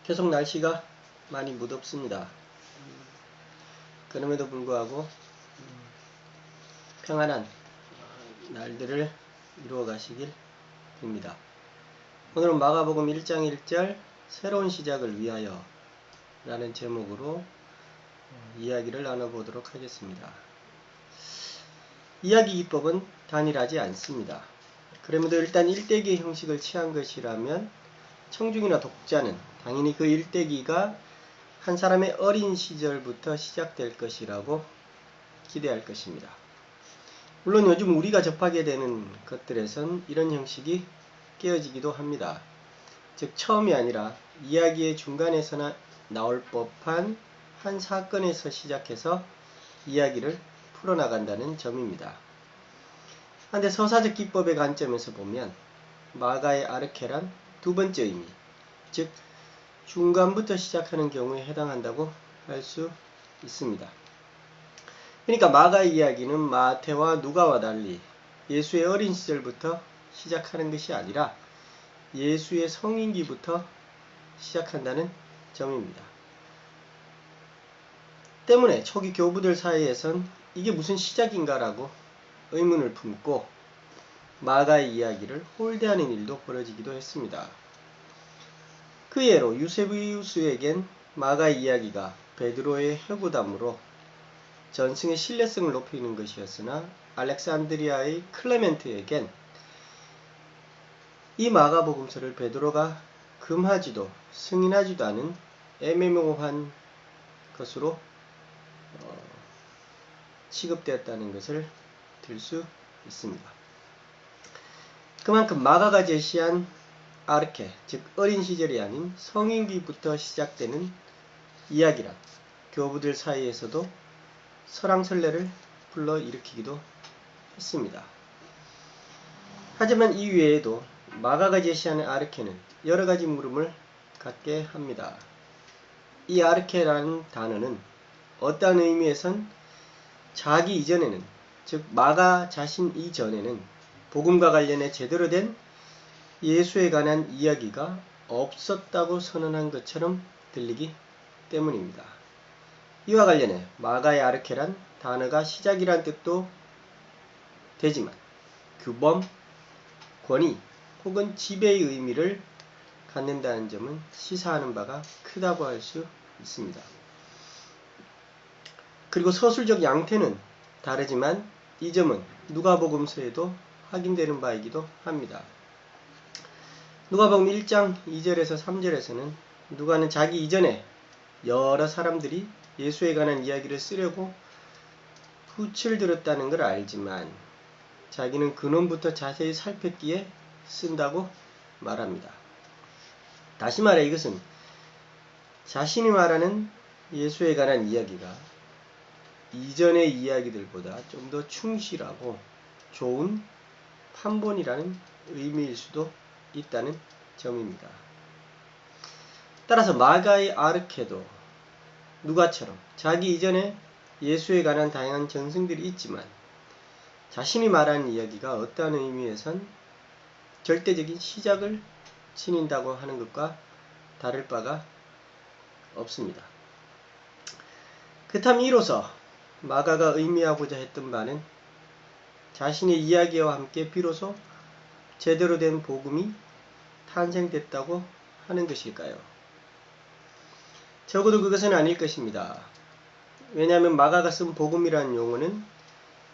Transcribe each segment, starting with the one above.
계속 날씨가 많이 무덥습니다. 그럼에도 불구하고 평안한 날들을 이루어 가시길 빕니다. 오늘은 마가복음 1장 1절 새로운 시작을 위하여 라는 제목으로 이야기를 나눠보도록 하겠습니다. 이야기 기법은 단일하지 않습니다. 그럼에도 일단 일대기 형식을 취한 것이라면 청중이나 독자는 당연히 그 일대기가 한 사람의 어린 시절부터 시작될 것이라고 기대할 것입니다. 물론 요즘 우리가 접하게 되는 것들에선 이런 형식이 깨어지기도 합니다. 즉 처음이 아니라 이야기의 중간에서나 나올 법한 한 사건에서 시작해서 이야기를 풀어나간다는 점입니다. 한데 서사적 기법의 관점에서 보면 마가의 아르케란 두 번째 의미, 즉 중간부터 시작하는 경우에 해당한다고 할 수 있습니다. 그러니까 마가의 이야기는 마태와 누가와 달리 예수의 어린 시절부터 시작하는 것이 아니라 예수의 성인기부터 시작한다는 점입니다. 때문에 초기 교부들 사이에선 이게 무슨 시작인가라고 의문을 품고 마가의 이야기를 홀대하는 일도 벌어지기도 했습니다. 그 예로 유세비우스에겐 마가의 이야기가 베드로의 회고담으로 전승의 신뢰성을 높이는 것이었으나 알렉산드리아의 클레멘트에겐 이 마가복음서를 베드로가 금하지도 승인하지도 않은 애매모호한 것으로 취급되었다는 것을 들 수 있습니다. 그만큼 마가가 제시한 아르케, 즉 어린 시절이 아닌 성인기부터 시작되는 이야기란 교부들 사이에서도 설왕설래를 불러일으키기도 했습니다. 하지만 이 외에도 마가가 제시하는 아르케는 여러가지 물음을 갖게 합니다. 이 아르케라는 단어는 어떠한 의미에선 자기 이전에는, 즉 마가 자신 이전에는 복음과 관련해 제대로 된 예수에 관한 이야기가 없었다고 선언한 것처럼 들리기 때문입니다. 이와 관련해 마가의 아르케란 단어가 시작이란 뜻도 되지만 규범, 권위 혹은 지배의 의미를 갖는다는 점은 시사하는 바가 크다고 할 수 있습니다. 그리고 서술적 양태는 다르지만 이 점은 누가복음서에도 확인되는 바이기도 합니다. 누가복음 1장 2절에서 3절에서는 누가는 자기 이전에 여러 사람들이 예수에 관한 이야기를 쓰려고 붓을 들었다는 걸 알지만 자기는 근원부터 자세히 살폈기에 쓴다고 말합니다. 다시 말해 이것은 자신이 말하는 예수에 관한 이야기가 이전의 이야기들보다 좀 더 충실하고 좋은 판본이라는 의미일 수도 있다는 점입니다. 따라서 마가의 아르케도 누가처럼 자기 이전에 예수에 관한 다양한 전승들이 있지만 자신이 말하는 이야기가 어떠한 의미에선 절대적인 시작을 지닌다고 하는 것과 다를 바가 없습니다. 그렇다면 이로써 마가가 의미하고자 했던 바는 자신의 이야기와 함께 비로소 제대로 된 복음이 탄생됐다고 하는 것일까요? 적어도 그것은 아닐 것입니다. 왜냐하면 마가가 쓴 복음이라는 용어는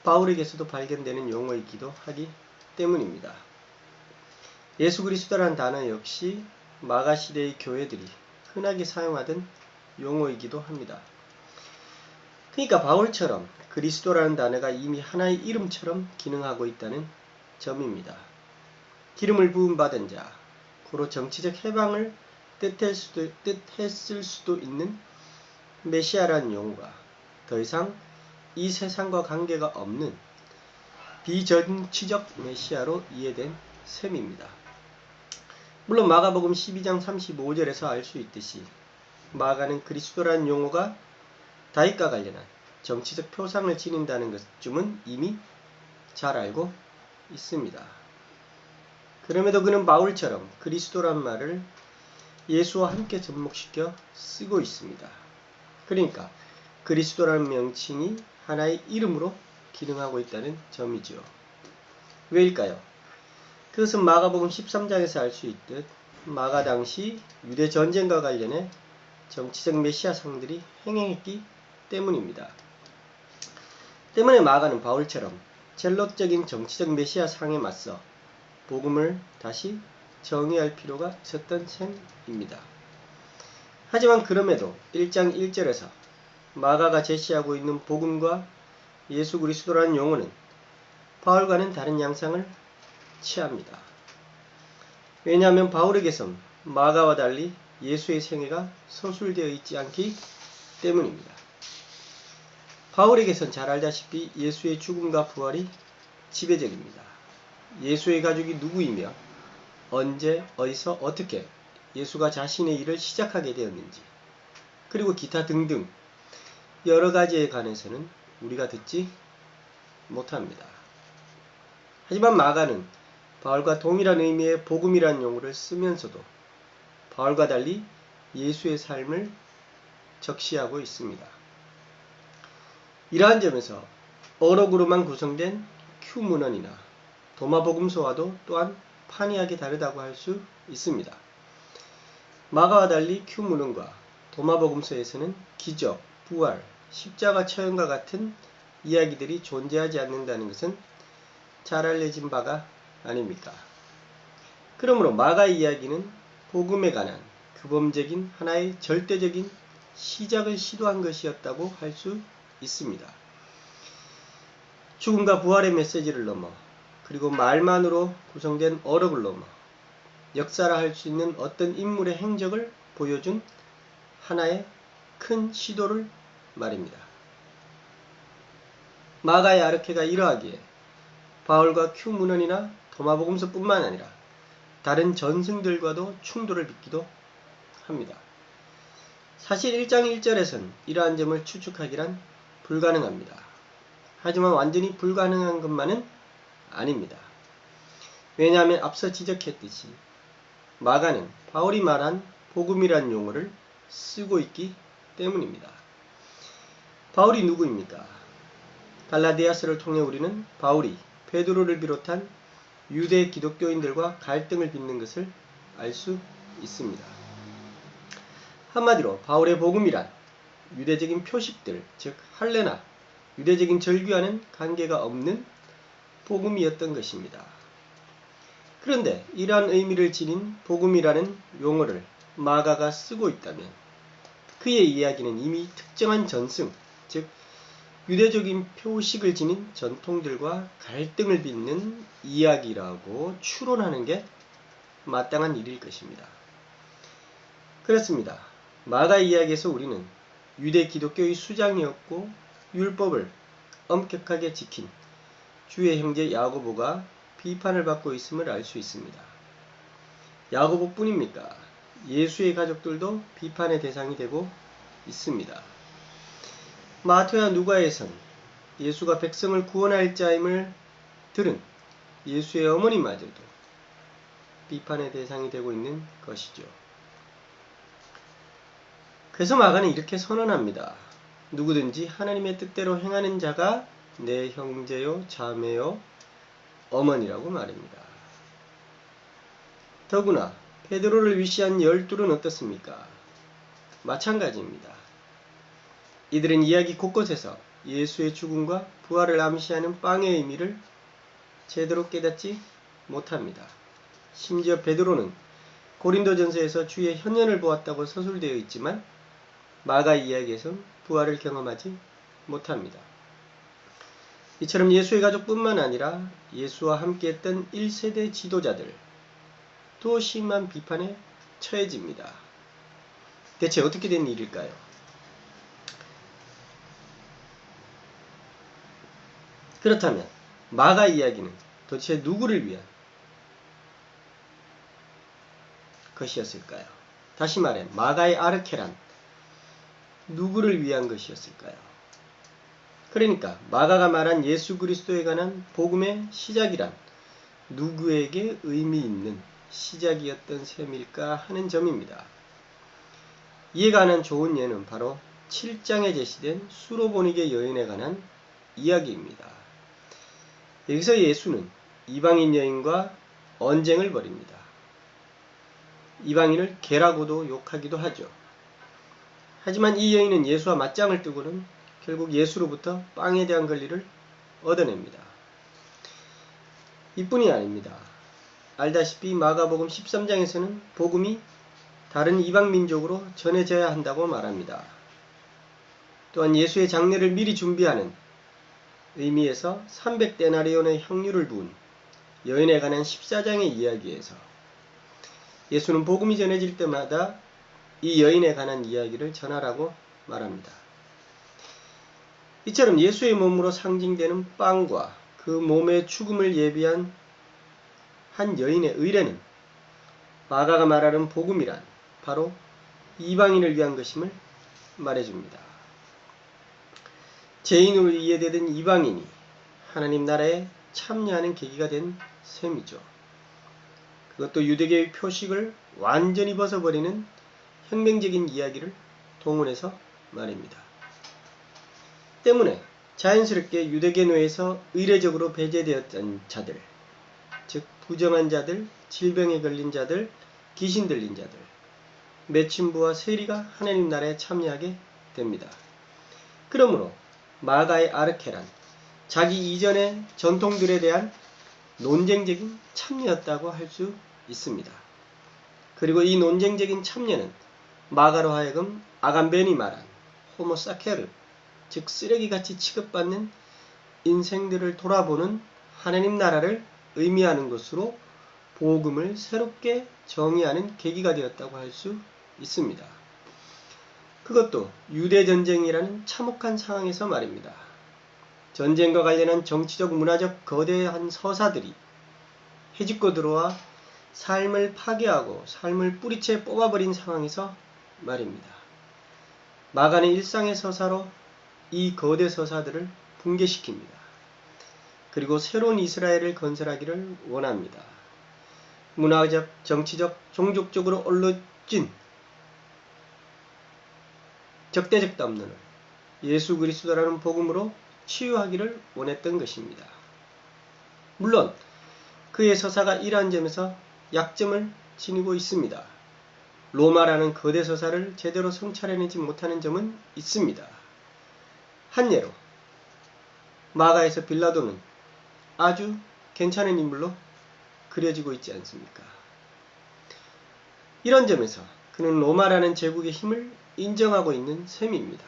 바울에게서도 발견되는 용어이기도 하기 때문입니다. 예수 그리스도라는 단어 역시 마가 시대의 교회들이 흔하게 사용하던 용어이기도 합니다. 그러니까 바울처럼 그리스도라는 단어가 이미 하나의 이름처럼 기능하고 있다는 점입니다. 기름을 부음받은 자, 고로 정치적 해방을 뜻했을 수도 있는 메시아라는 용어가 더 이상 이 세상과 관계가 없는 비정치적 메시아로 이해된 셈입니다. 물론 마가복음 12장 35절에서 알 수 있듯이 마가는 그리스도라는 용어가 다윗과 관련한 정치적 표상을 지닌다는 것쯤은 이미 잘 알고 있습니다. 그럼에도 그는 바울처럼 그리스도란 말을 예수와 함께 접목시켜 쓰고 있습니다. 그러니까 그리스도라는 명칭이 하나의 이름으로 기능하고 있다는 점이죠. 왜일까요? 그것은 마가복음 13장에서 알 수 있듯 마가 당시 유대 전쟁과 관련해 정치적 메시아 상들이 행행했기 때문입니다. 때문에 마가는 바울처럼 젤롯적인 정치적 메시아 상에 맞서 복음을 다시 정의할 필요가 있었던 셈입니다. 하지만 그럼에도 1장 1절에서 마가가 제시하고 있는 복음과 예수 그리스도라는 용어는 바울과는 다른 양상을 취합니다. 왜냐하면 바울에게선 마가와 달리 예수의 생애가 서술되어 있지 않기 때문입니다. 바울에게선 잘 알다시피 예수의 죽음과 부활이 지배적입니다. 예수의 가족이 누구이며 언제, 어디서, 어떻게 예수가 자신의 일을 시작하게 되었는지, 그리고 기타 등등 여러 가지에 관해서는 우리가 듣지 못합니다. 하지만 마가는 바울과 동일한 의미의 복음이라는 용어를 쓰면서도 바울과 달리 예수의 삶을 적시하고 있습니다. 이러한 점에서 어록으로만 구성된 큐문헌이나 도마복음서와도 또한 판이하게 다르다고 할 수 있습니다. 마가와 달리 큐문헌과 도마복음서에서는 기적, 부활, 십자가 처형과 같은 이야기들이 존재하지 않는다는 것은 잘 알려진 바가 아닙니까? 그러므로 마가의 이야기는 복음에 관한 규범적인 하나의 절대적인 시작을 시도한 것이었다고 할 수 있습니다. 죽음과 부활의 메시지를 넘어 그리고 말만으로 구성된 어록을 넘어 역사라 할 수 있는 어떤 인물의 행적을 보여준 하나의 큰 시도를 말입니다. 마가의 아르케가 이러하기에 바울과 큐문헌이나 도마복음서뿐만 아니라 다른 전승들과도 충돌을 빚기도 합니다. 사실 1장 1절에선 이러한 점을 추측하기란 불가능합니다. 하지만 완전히 불가능한 것만은 아닙니다. 왜냐하면 앞서 지적했듯이 마가는 바울이 말한 복음이란 용어를 쓰고 있기 때문입니다. 바울이 누구입니까? 갈라디아서를 통해 우리는 바울이 베드로를 비롯한 유대 기독교인들과 갈등을 빚는 것을 알 수 있습니다. 한마디로 바울의 복음이란 유대적인 표식들, 즉 할례나 유대적인 절규와는 관계가 없는 복음이었던 것입니다. 그런데 이러한 의미를 지닌 복음이라는 용어를 마가가 쓰고 있다면 그의 이야기는 이미 특정한 전승, 즉 유대적인 표식을 지닌 전통들과 갈등을 빚는 이야기라고 추론하는 게 마땅한 일일 것입니다. 그렇습니다. 마가 이야기에서 우리는 유대 기독교의 수장이었고 율법을 엄격하게 지킨 주의 형제 야고보가 비판을 받고 있음을 알 수 있습니다. 야고보뿐입니까? 예수의 가족들도 비판의 대상이 되고 있습니다. 마태와 누가에선 예수가 백성을 구원할 자임을 들은 예수의 어머니마저도 비판의 대상이 되고 있는 것이죠. 그래서 마가는 이렇게 선언합니다. 누구든지 하나님의 뜻대로 행하는 자가 내 형제요, 자매요, 어머니라고 말입니다. 더구나 베드로를 위시한 12은 어떻습니까? 마찬가지입니다. 이들은 이야기 곳곳에서 예수의 죽음과 부활을 암시하는 빵의 의미를 제대로 깨닫지 못합니다. 심지어 베드로는 고린도전서에서 주의 현현을 보았다고 서술되어 있지만 마가 이야기에선 부활을 경험하지 못합니다. 이처럼 예수의 가족뿐만 아니라 예수와 함께했던 1세대 지도자들 또 심한 비판에 처해집니다. 대체 어떻게 된 일일까요? 그렇다면 마가 이야기는 도대체 누구를 위한 것이었을까요? 다시 말해 마가의 아르케란 누구를 위한 것이었을까요? 그러니까 마가가 말한 예수 그리스도에 관한 복음의 시작이란 누구에게 의미 있는 시작이었던 셈일까 하는 점입니다. 이에 관한 좋은 예는 바로 7장에 제시된 수로보니게 여인에 관한 이야기입니다. 여기서 예수는 이방인 여인과 언쟁을 벌입니다. 이방인을 개라고도 욕하기도 하죠. 하지만 이 여인은 예수와 맞짱을 뜨고는 결국 예수로부터 빵에 대한 권리를 얻어냅니다. 이뿐이 아닙니다. 알다시피 마가복음 13장에서는 복음이 다른 이방 민족으로 전해져야 한다고 말합니다. 또한 예수의 장례를 미리 준비하는 의미에서 300데나리온의 향유를 부은 여인에 관한 14장의 이야기에서 예수는 복음이 전해질 때마다 이 여인에 관한 이야기를 전하라고 말합니다. 이처럼 예수의 몸으로 상징되는 빵과 그 몸의 죽음을 예비한 한 여인의 의례는 마가가 말하는 복음이란 바로 이방인을 위한 것임을 말해줍니다. 죄인으로 이해되던 이방인이 하나님 나라에 참여하는 계기가 된 셈이죠. 그것도 유대교의 표식을 완전히 벗어버리는 혁명적인 이야기를 동원해서 말입니다. 때문에 자연스럽게 유대계노에서 의례적으로 배제되었던 자들, 즉 부정한 자들, 질병에 걸린 자들, 귀신 들린 자들, 매춘부와 세리가 하나님 나라에 참여하게 됩니다. 그러므로 마가의 아르케란 자기 이전의 전통들에 대한 논쟁적인 참여였다고 할 수 있습니다. 그리고 이 논쟁적인 참여는 마가로 하여금 아간벤이 말한 호모사케르, 즉 쓰레기같이 취급받는 인생들을 돌아보는 하나님 나라를 의미하는 것으로 복음을 새롭게 정의하는 계기가 되었다고 할 수 있습니다. 그것도 유대전쟁이라는 참혹한 상황에서 말입니다. 전쟁과 관련한 정치적 문화적 거대한 서사들이 해집고 들어와 삶을 파괴하고 삶을 뿌리채 뽑아버린 상황에서 말입니다. 마가는 일상의 서사로 이 거대 서사들을 붕괴시킵니다. 그리고 새로운 이스라엘을 건설하기를 원합니다. 문화적, 정치적, 종족적으로 얼룩진 적대적 담론을 예수 그리스도라는 복음으로 치유하기를 원했던 것입니다. 물론 그의 서사가 이러한 점에서 약점을 지니고 있습니다. 로마라는 거대 서사를 제대로 성찰해내지 못하는 점은 있습니다. 한 예로 마가에서 빌라도는 아주 괜찮은 인물로 그려지고 있지 않습니까? 이런 점에서 그는 로마라는 제국의 힘을 인정하고 있는 셈입니다.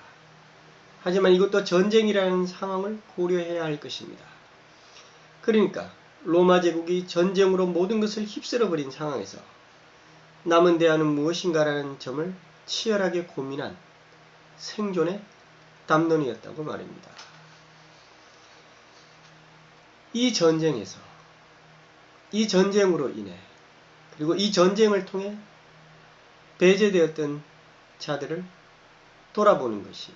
하지만 이것도 전쟁이라는 상황을 고려해야 할 것입니다. 그러니까 로마 제국이 전쟁으로 모든 것을 휩쓸어버린 상황에서 남은 대안은 무엇인가라는 점을 치열하게 고민한 생존의 담론이었다고 말입니다. 이 전쟁에서, 이 전쟁으로 인해, 그리고 이 전쟁을 통해 배제되었던 자들을 돌아보는 것이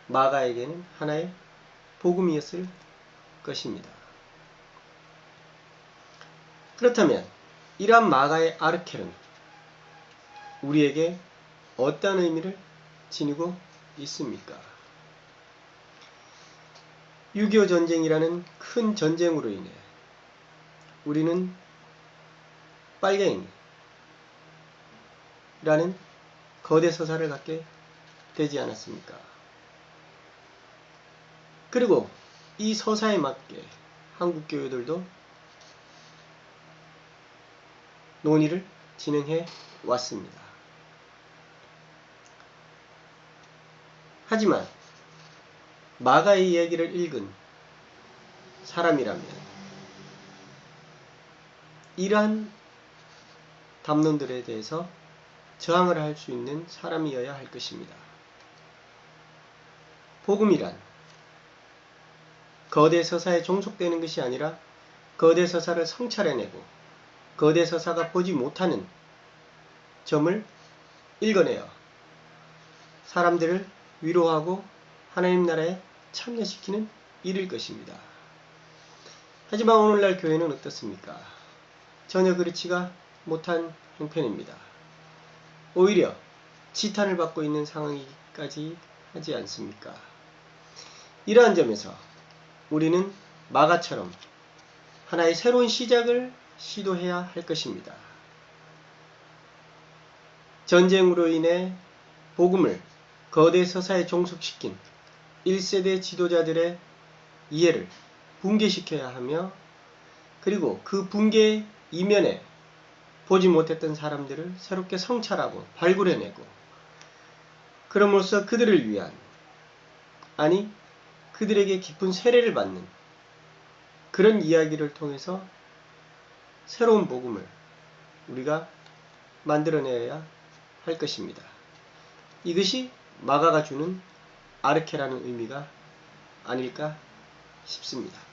마가에게는 하나의 복음이었을 것입니다. 그렇다면 이러한 마가의 아르케는 우리에게 어떤 의미를 지니고 있습니까? 6.25 전쟁이라는 큰 전쟁으로 인해 우리는 빨갱이라는 거대 서사를 갖게 되지 않았습니까? 그리고 이 서사에 맞게 한국 교회들도 논의를 진행해 왔습니다. 하지만 마가의 이야기를 읽은 사람이라면 이러한 담론들에 대해서 저항을 할 수 있는 사람이어야 할 것입니다. 복음이란 거대 서사에 종속되는 것이 아니라 거대 서사를 성찰해내고 거대 서사가 보지 못하는 점을 읽어내어 사람들을 위로하고 하나님 나라에 참여시키는 일일 것입니다. 하지만 오늘날 교회는 어떻습니까? 전혀 그렇지가 못한 형편입니다. 오히려 지탄을 받고 있는 상황이까지 하지 않습니까? 이러한 점에서 우리는 마가처럼 하나의 새로운 시작을 시도해야 할 것입니다. 전쟁으로 인해 복음을 거대 서사에 종속시킨 1세대 지도자들의 이해를 붕괴시켜야 하며, 그리고 그 붕괴 이면에 보지 못했던 사람들을 새롭게 성찰하고 발굴해내고, 그럼으로써 그들을 위한, 아니 그들에게 깊은 세례를 받는 그런 이야기를 통해서 새로운 복음을 우리가 만들어내야 할 것입니다. 이것이 마가가 주는 아르케라는 의미가 아닐까 싶습니다.